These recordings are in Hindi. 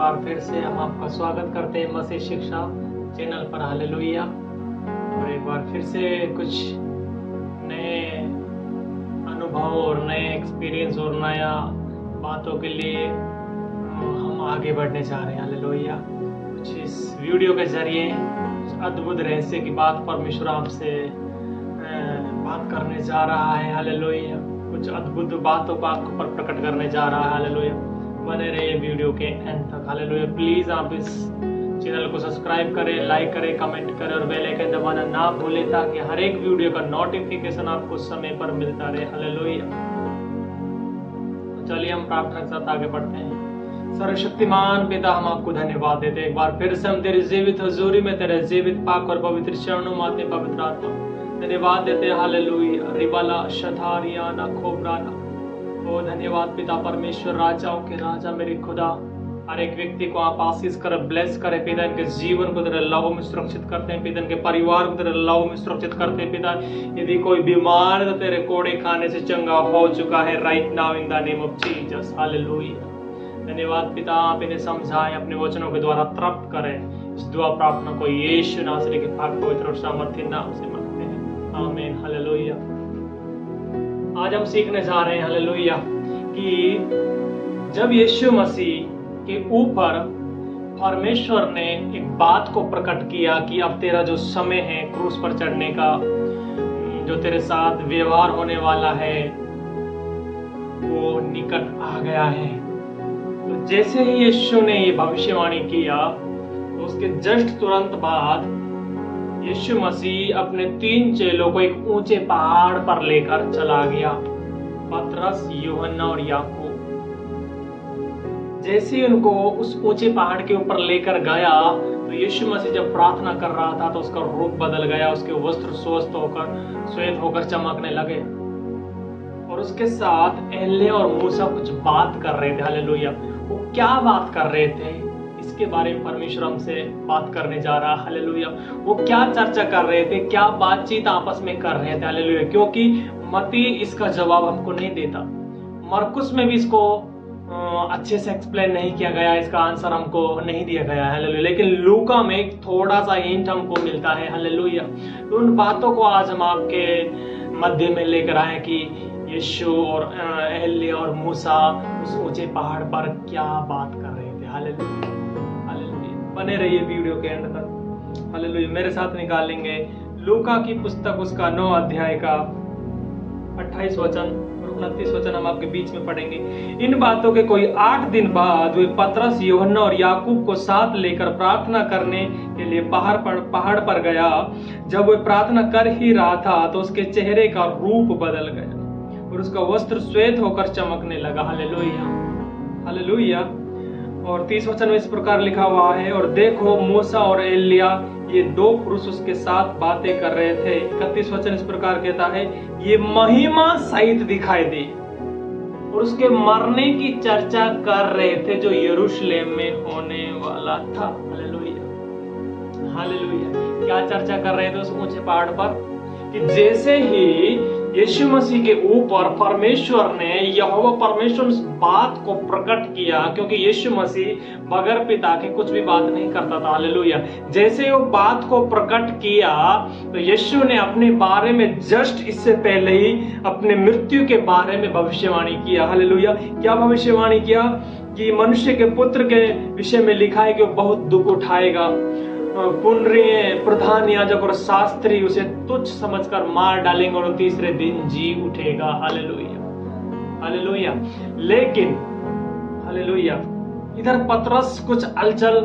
बार फिर से हम आपका स्वागत करते हैं मसीह शिक्षा चैनल पर। हालेलुया। और एक बार फिर से कुछ नए अनुभव और नए एक्सपीरियंस और नया बातों के लिए हम आगे बढ़ने जा रहे हैं। हालेलुया। कुछ इस वीडियो के जरिए कुछ अद्भुत रहस्य की बात परमेश्वर आपसे बात करने जा रहा है। हालेलुया। कुछ अद्भुत बातों को आपको पर प्रकट करने जा रहा है। हालेलुया। बने रहिए वीडियो के एंड तक। हालेलुया। प्लीज आप इस चैनल को सब्सक्राइब करें, लाइक करें, कमेंट करें और बेल आइकन दबाना ना भूलें ताकि हर एक वीडियो का नोटिफिकेशन आपको समय पर मिलता रहे। हालेलुया। तो चलिए हम प्रार्थना के साथ आगे बढ़ते हैं। सर्वशक्तिमान पिता, हम आपको धन्यवाद देते हैं। एक बार फिर से हम तेरी जीवित हजूरी में, तेरे जीवित पाक और पवित्र चरणों में आते हैं। पवित्र आत्मा धन्यवाद देते हैं। हालेलुया। रिबाला शतारियाना खोबराना। ओ धन्यवाद पिता परमेश्वर, राजाओं के राजा मेरे खुदा, हर एक व्यक्ति को आप आशीष कर, ब्लेस करे पिता। इनके जीवन को तेरे लहू में सुरक्षित करते हैं पिता। इनके परिवार को तेरे लहू में सुरक्षित करते हैं पिता। यदि कोई बीमार है तो तेरे कोड़े खाने से चंगा हो चुका है right now in the name of Jesus. Hallelujah. धन्यवाद पिता, आप इन्हें समझाएं, अपने वचनों के द्वारा तृप्त करें। इस दुआ प्रार्थना को यीशु नासरी के पाक पवित्र और सामर्थ्य नाम से मांगते हैं, आमीन। हालेलुया। आज हम सीखने जा रहे हैं हालेलुया कि जब यीशु मसीह के ऊपर परमेश्वर ने एक बात को प्रकट किया कि अब तेरा जो समय है क्रूस पर चढ़ने का, जो तेरे साथ व्यवहार होने वाला है वो निकट आ गया है। तो जैसे ही यीशु ने ये भविष्यवाणी किया तो उसके जस्ट तुरंत बाद यीशु मसीह अपने 3 चेलों को एक ऊंचे पहाड़ पर लेकर चला गया, पतरस, यूहन्ना और याकूब। जैसे ही उनको उस ऊंचे पहाड़ के ऊपर लेकर गया तो यीशु मसीह जब प्रार्थना कर रहा था तो उसका रूप बदल गया, उसके वस्त्र श्वेत होकर चमकने लगे। और उसके साथ एलिया और मूसा कुछ बात कर रहे थे। हालेलुया। वो क्या बात कर रहे थे इसके बारे में परमेश्वर हमसे बात करने जा रहा है। हालेलुया। वो क्या चर्चा कर रहे थे, क्या बातचीत आपस में कर रहे थे। हालेलुया। क्योंकि मत्ती इसका जवाब हमको नहीं देता, मरकुस में भी इसको अच्छे से एक्सप्लेन नहीं किया गया, इसका आंसर हमको नहीं दिया गया है। हालेलुया। लेकिन लूका में थोड़ा सा हिंट हमको मिलता है। हालेलुया। तो उन बातों को आज हम आपके मध्य में लेकर आए कि यीशु और एलिया और मूसा उस ऊंचे पहाड़ पर क्या बात कर रहे थे। हालेलुया। हालेलुया। बने रहिए वीडियो के एंड तक। हालेलुया। मेरे साथ निकालेंगे लूका की पुस्तक उसका 9 अध्याय का 28 वचन और 29 वचन हम आपके बीच में पढ़ेंगे। इन बातों के कोई 8 दिन बाद वे पतरस, यूहन्ना और याकूब को साथ लेकर प्रार्थना करने के लिए पहाड़ पर गया। जब वह प्रार्थना कर ही रहा था तो उसके चेहरे का रूप बदल गया और उसका वस्त्र श्वेत होकर चमकने लगा। हालेलुया। हालेलुया। और 30 वचन में इस प्रकार लिखा हुआ है, और देखो मूसा और एलिया ये 2 पुरुष उसके साथ बातें कर रहे थे। 31 वचन इस प्रकार कहता है, ये महिमा सहित दिखाई दी और उसके मरने की चर्चा कर रहे थे जो यरूशलेम में होने वाला था। हालेलुया। हालेलुया। क्या चर्चा कर रहे थे उस ऊंचे पहाड़ पर कि जैसे ही यीशु मसीह के ऊपर परमेश्वर ने, यहोवा परमेश्वर उस बात को प्रकट किया, क्योंकि यीशु मसीह बगैर पिता के कुछ भी बात नहीं करता था। हालेलुया। जैसे वो बात को प्रकट किया तो यीशु ने अपने बारे में जस्ट इससे पहले ही अपने मृत्यु के बारे में भविष्यवाणी किया। हालेलुया। क्या भविष्यवाणी किया कि मनुष्य के पुत्र के विषय में लिखा है कि वो बहुत दुख उठाएगा, पुण्य प्रधान याजक और शास्त्री उसे तुच्छ समझकर मार डालेंगे और 3रे दिन जी उठेगा। हालेलुया। हालेलुया। लेकिन हालेलुया इधर पतरस कुछ अलचल,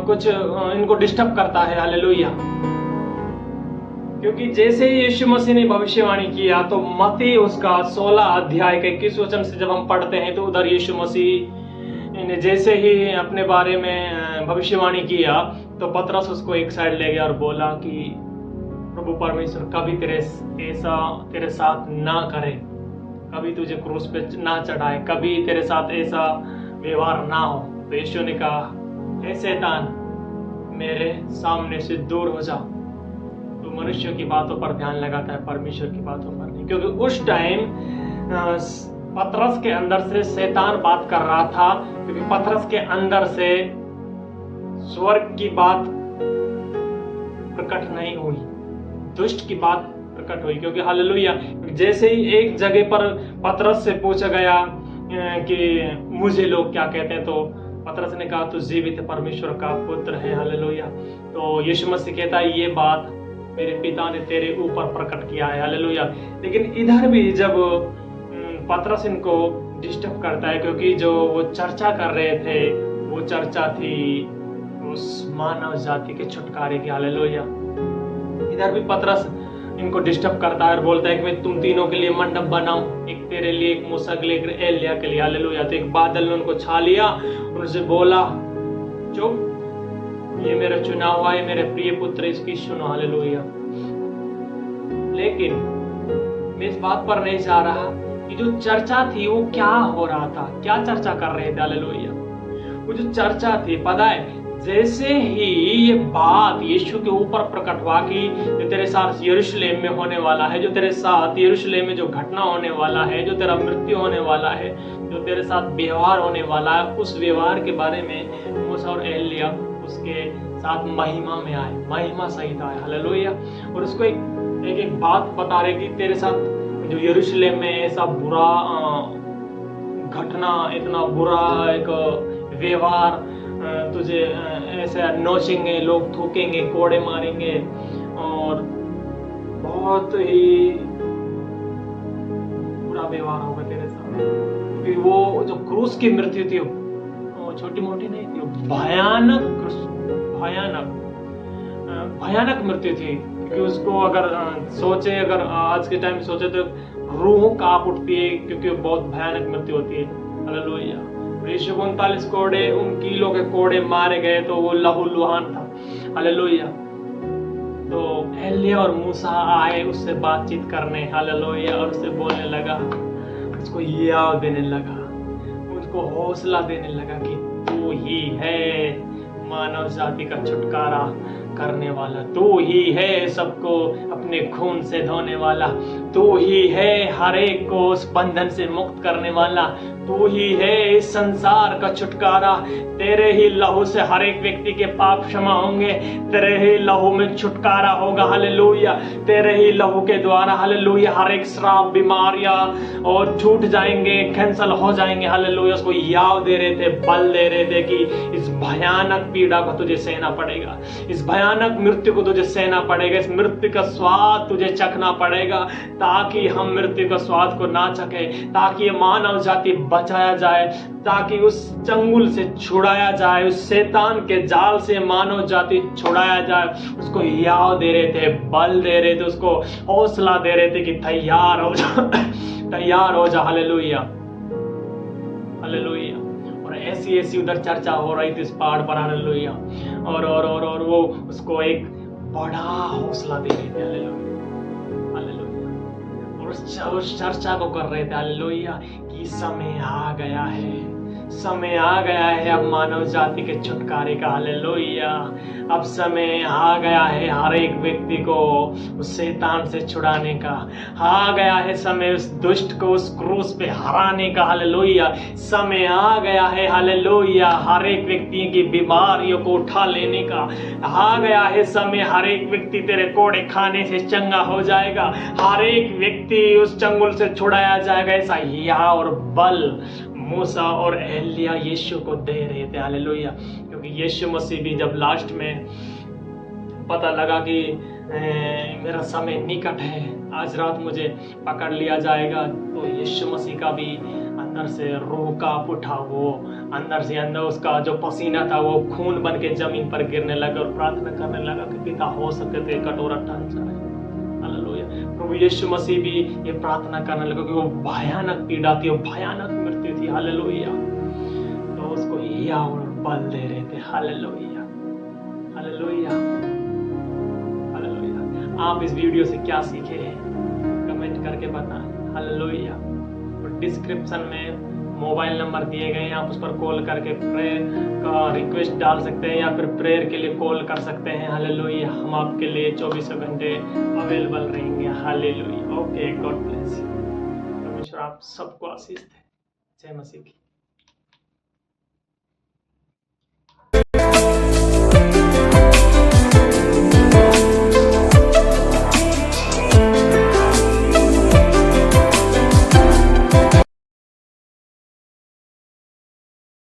कुछ इनको डिस्टर्ब करता है। हालेलुया। क्योंकि जैसे ही यीशु मसीह ने भविष्यवाणी किया तो मत्ती उसका 16 अध्याय के 21 वचन से जब हम पढ़ते हैं तो उधर यीशु मसीह ने जैसे ही अपने बारे में भविष्यवाणी किया तो पतरस उसको एक साइड ले गया और बोला कि प्रभु परमेश्वर कभी तेरे साथ ना करे, कभी तुझे क्रूस पे ना चढ़ाए, कभी तेरे साथ ऐसा व्यवहार ना हो। तो यीशु ने कहा, हे शैतान मेरे सामने से दूर हो जा, तू मनुष्य की बातों पर ध्यान लगाता है, परमेश्वर की बातों पर नहीं। क्योंकि उस टाइम पतरस के अंदर से शैतान बात कर रहा था, क्योंकि पतरस के अंदर से स्वर्ग की बात प्रकट नहीं हुई, दुष्ट की बात प्रकट हुई। क्योंकि हालेलुया, जैसे ही एक जगह पर पतरस से पूछा गया कि मुझे लोग क्या कहते हैं, तो पतरस ने कहा तू जीवित परमेश्वर का पुत्र है। हालेलुया। तो यीशु मसीह कहता है ये बात मेरे पिता ने तेरे ऊपर प्रकट किया है। हालेलुया। लेकिन इधर भी जब पतरस इनको डिस्टर्ब करता है, क्योंकि जो वो चर्चा कर रहे थे वो चर्चा थी उस मानव जाति के छुटकारे की। हालेलुया। इधर भी पतरस इनको डिस्टर्ब करता है और बोलता है कि मैं तुम तीनों के लिए मंडप बनाऊं, एक तेरे लिए, एक मूसा के लिए, एक एलिया के लिए। हालेलुया। तो एक बादल ने उनको छा लिया और उनसे बोला चुप, ये मेरा चुना हुआ है, मेरे प्रिय पुत्र, इसकी सुनो। हालेलुया। लेकिन मैं इस बात पर नहीं जा रहा कि जो चर्चा थी वो क्या हो रहा था, क्या चर्चा कर रहे थे। हालेलुया। वो जो चर्चा थी, पता है, जैसे ही ये बात यीशु के ऊपर प्रकट हुआ कि जो तेरे साथ यरूशलेम में होने वाला है, जो तेरे साथ यरूशलेम में जो घटना होने वाला है, जो तेरा मृत्यु होने वाला है, जो तेरे साथ व्यवहार होने वाला है, उस व्यवहार के बारे में मूसा और एलिया उसके साथ महिमा में आए, महिमा सहित आए। हालेलुया। और उसको एक बात बता रहे कि तेरे साथ जो यरूशलेम में ऐसा बुरा घटना, इतना बुरा एक व्यवहार, तुझे ऐसे नोचेंगे लोग, थूकेंगे, कोड़े मारेंगे और बहुत ही बुरा व्यवहार होगा तेरे साथ। क्योंकि वो जो क्रूस की मृत्यु थी वो छोटी मोटी नहीं थी, वो भयानक मृत्यु थी। क्योंकि उसको अगर सोचे, अगर आज के टाइम सोचे तो रूह कांप उठती है, क्योंकि बहुत भयानक मृत्यु होती है। हालेलुया। 139 कोड़े, उन कीलों के कोड़े मारे गए, तो वो लहूलुहान था। हालेलुया। तो एलिया और मूसा आए उससे बातचीत करने। हालेलुया। और उससे बोलने लगा, उसको याद देने लगा, उसको हौसला देने लगा कि तू ही है मानव जाति का छुटकारा करने वाला, तू ही है सबको अपने खून से धोने वाला, तू ही है हर एक को उस बंधन से मुक्त करने वाला, तू ही है इस संसार का छुटकारा। तेरे ही लहू से हर एक व्यक्ति के पाप क्षमा होंगे, तेरे ही लहू में छुटकारा होगा। हालेलुया। तेरे ही लहू के द्वारा, हालेलुया, हर एक श्राप, बीमारियां और छूट जाएंगे, कैंसल हो जाएंगे। हालेलुया। उसको याद दे रहे थे, बल दे रहे थे कि इस भयानक पीड़ा को तुझे सहना पड़ेगा, इस भयानक मृत्यु को तुझे सहना पड़ेगा, इस मृत्यु का स्वाद तुझे चखना पड़ेगा, ताकि हम मृत्यु का स्वाद को ना चखे, ताकि ये मानव जाति बचाया जाए, ताकि उस चंगुल से छुड़ाया जाए, उस शैतान के जाल से मानव जाति छुड़ाया जाए। उसको याद दे रहे थे, बल दे रहे थे, उसको हौसला दे रहे थे कि तैयार हो जा, तैयार हो जा। हालेलुया। हालेलुया। और ऐसी उधर चर्चा हो रही थी इस पहाड़ पर। हालेलुया। और वो उसको एक बड़ा हौसला दे रहे थे। हालेलुया। हालेलुया। और उस चर्चा को कर रहे थे। हालेलुया। कि समय आ गया है, समय आ गया है अब मानव जाति के छुटकारे का। हालेलुया। अब समय आ गया है हर एक व्यक्ति को उस शैतान से छुड़ाने का, आ गया है समय उस दुष्ट को उस क्रूस पे हराने का। हालेलुया। समय आ गया है, हालेलुया, हर एक व्यक्ति की बीमारियों को उठा लेने का। आ गया है समय, हर एक व्यक्ति तेरे कोड़े खाने से चंगा हो जाएगा, हर एक व्यक्ति उस चंगुल से छुड़ाया जाएगा। ऐसा या और बल मूसा और एलिया यीशु को दे रहे थे। हालेलुया। क्योंकि यीशु मसीह भी जब लास्ट में पता लगा कि मेरा समय निकट है, आज रात मुझे पकड़ लिया जाएगा, तो यीशु मसीह का भी अंदर से रूह कांप उठा, वो अंदर से अंदर उसका जो पसीना था वो खून बन के जमीन पर गिरने लगा और प्रार्थना करने लगा कि पिता हो सके तो कटोरा टल जाए। हालेलुया। प्रभु यीशु मसीह भी ये प्रार्थना करने लगा कि वो भयानक पीड़ा थी, वो भयानक मृत्यु थी। हालेलुया। तो उसको या और बल दे रहे थे। हालेलुया। हालेलुया। हालेलुया। आप इस वीडियो से क्या सीखे हैं कमेंट करके बताएं। हालेलुया। और डिस्क्रिप्शन में मोबाइल नंबर दिए गए हैं, आप उस पर कॉल करके प्रेयर का रिक्वेस्ट डाल सकते हैं या फिर प्रेयर के लिए कॉल कर सकते हैं। हालेलुया। हम आपके लिए 24 घंटे अवेलेबल रहेंगे। हालेलुया। Okay, God bless. परमेश्वर आप सबको आशीष दे। जय मसीह की।